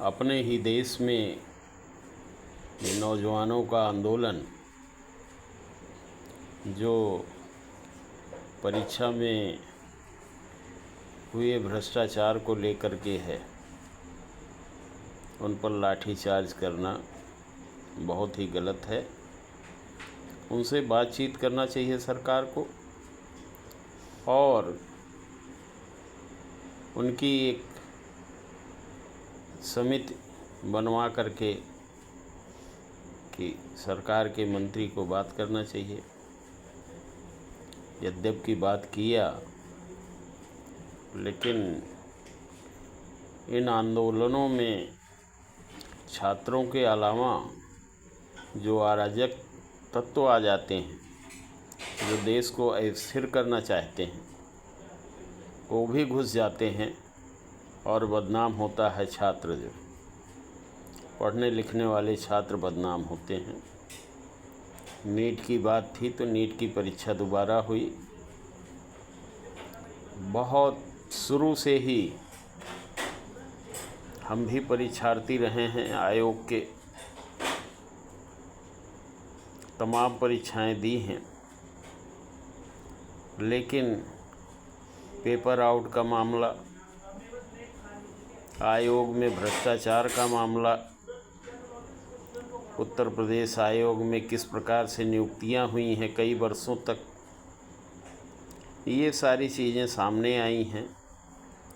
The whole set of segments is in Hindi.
अपने ही देश में ये नौजवानों का आंदोलन जो परीक्षा में हुए भ्रष्टाचार को लेकर के है, उन पर लाठीचार्ज करना बहुत ही गलत है। उनसे बातचीत करना चाहिए सरकार को और उनकी एक समिति बनवा करके कि सरकार के मंत्री को बात करना चाहिए। यद्यपि बात किया, लेकिन इन आंदोलनों में छात्रों के अलावा जो अराजक तत्व आ जाते हैं, जो देश को अस्थिर करना चाहते हैं, वो भी घुस जाते हैं और बदनाम होता है छात्र। जो पढ़ने लिखने वाले छात्र बदनाम होते हैं। नीट की बात थी तो नीट की परीक्षा दोबारा हुई। बहुत शुरू से ही हम भी परीक्षार्थी रहे हैं, आयोग के तमाम परीक्षाएं दी हैं, लेकिन पेपर आउट का मामला, आयोग में भ्रष्टाचार का मामला, उत्तर प्रदेश आयोग में किस प्रकार से नियुक्तियां हुई हैं कई वर्षों तक, ये सारी चीज़ें सामने आई हैं।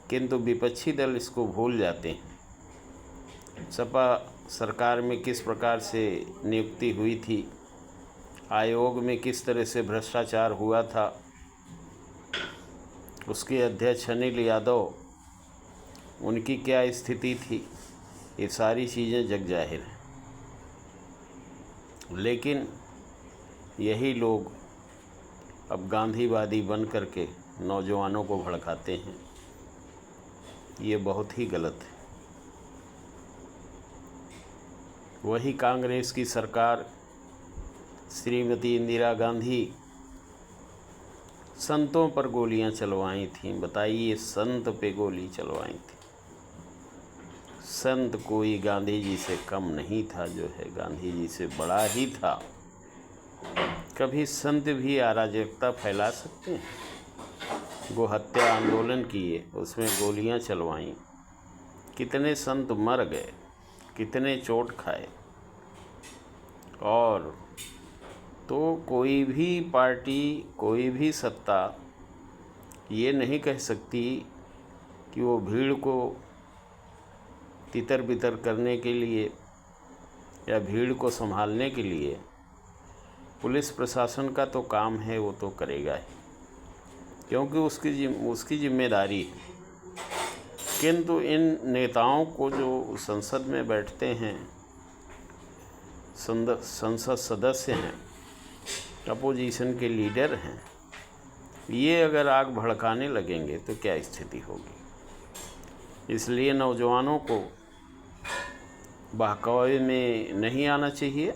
किंतु विपक्षी दल इसको भूल जाते हैं। सपा सरकार में किस प्रकार से नियुक्ति हुई थी, आयोग में किस तरह से भ्रष्टाचार हुआ था, उसके अध्यक्ष अनिल यादव, उनकी क्या स्थिति थी, ये सारी चीज़ें जग जाहिर हैं। लेकिन यही लोग अब गांधीवादी बन करके नौजवानों को भड़काते हैं। ये बहुत ही गलत है। वही कांग्रेस की सरकार, श्रीमती इंदिरा गांधी, संतों पर गोलियां चलवाई थीं। बताइए, संत पे गोली चलवाई थी। संत कोई गांधी जी से कम नहीं था, जो है गांधी जी से बड़ा ही था। कभी संत भी अराजकता फैला सकते हैं? गोहत्या आंदोलन किए, उसमें गोलियां चलवाईं, कितने संत मर गए, कितने चोट खाए। और तो कोई भी पार्टी, कोई भी सत्ता ये नहीं कह सकती कि वो भीड़ को तितर बितर करने के लिए या भीड़ को संभालने के लिए, पुलिस प्रशासन का तो काम है, वो तो करेगा ही, क्योंकि उसकी जिम्मेदारी है। किंतु इन नेताओं को जो संसद में बैठते हैं, संसद सदस्य हैं, अपोजिशन के लीडर हैं, ये अगर आग भड़काने लगेंगे तो क्या स्थिति होगी। इसलिए नौजवानों को बहकावे में नहीं आना चाहिए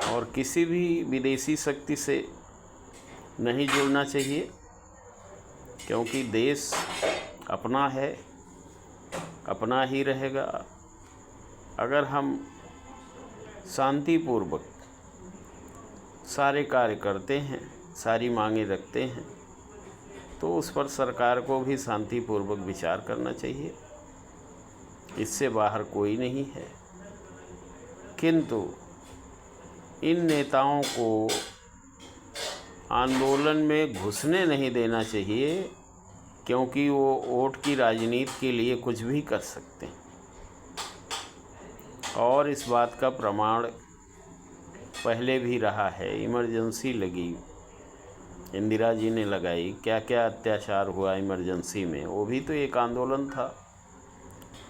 और किसी भी विदेशी शक्ति से नहीं जुड़ना चाहिए, क्योंकि देश अपना है, अपना ही रहेगा। अगर हम शांतिपूर्वक सारे कार्य करते हैं, सारी मांगें रखते हैं, तो उस पर सरकार को भी शांतिपूर्वक विचार करना चाहिए। इससे बाहर कोई नहीं है। किंतु इन नेताओं को आंदोलन में घुसने नहीं देना चाहिए, क्योंकि वो वोट की राजनीति के लिए कुछ भी कर सकते हैं। और इस बात का प्रमाण पहले भी रहा है। इमरजेंसी लगी, इंदिरा जी ने लगाई, क्या क्या अत्याचार हुआ इमरजेंसी में, वो भी तो एक आंदोलन था।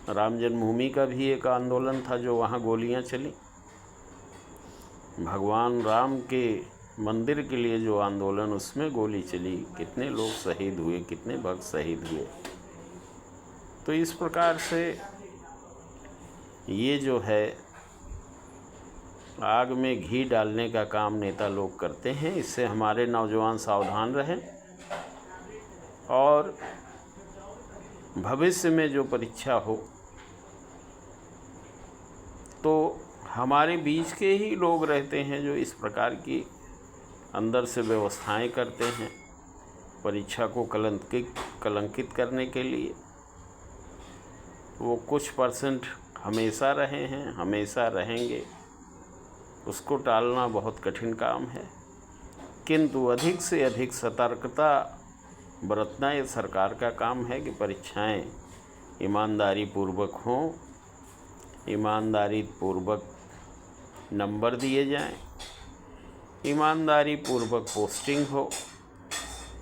राम जन्मभूमि का भी एक आंदोलन था, जो वहाँ गोलियाँ चली। भगवान राम के मंदिर के लिए जो आंदोलन, उसमें गोली चली, कितने लोग शहीद हुए, कितने भक्त शहीद हुए। तो इस प्रकार से ये जो है आग में घी डालने का काम नेता लोग करते हैं। इससे हमारे नौजवान सावधान रहें और भविष्य में जो परीक्षा हो हमारे बीच के ही लोग रहते हैं जो इस प्रकार की अंदर से व्यवस्थाएं करते हैं परीक्षा को कलंकित करने के लिए। वो कुछ परसेंट हमेशा रहे हैं, हमेशा रहेंगे, उसको टालना बहुत कठिन काम है। किंतु अधिक से अधिक सतर्कता बरतना ये सरकार का काम है कि परीक्षाएं ईमानदारी पूर्वक हों, ईमानदारी पूर्वक नंबर दिए जाएं, ईमानदारी पूर्वक पोस्टिंग हो।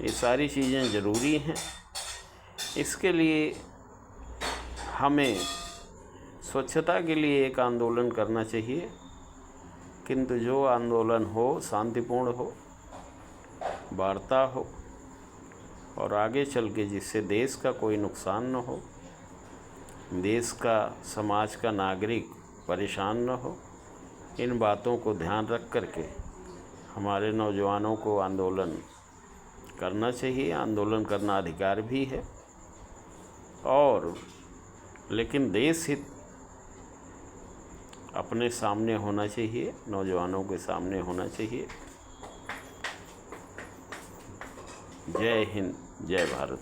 ये सारी चीज़ें ज़रूरी हैं। इसके लिए हमें स्वच्छता के लिए एक आंदोलन करना चाहिए, किंतु जो आंदोलन हो शांतिपूर्ण हो, वार्ता हो और आगे चल के जिससे देश का कोई नुकसान न हो, देश का, समाज का नागरिक परेशान न हो। इन बातों को ध्यान रख करके हमारे नौजवानों को आंदोलन करना चाहिए। आंदोलन करना अधिकार भी है, और लेकिन देश हित अपने सामने होना चाहिए, नौजवानों के सामने होना चाहिए। जय हिंद, जय भारत।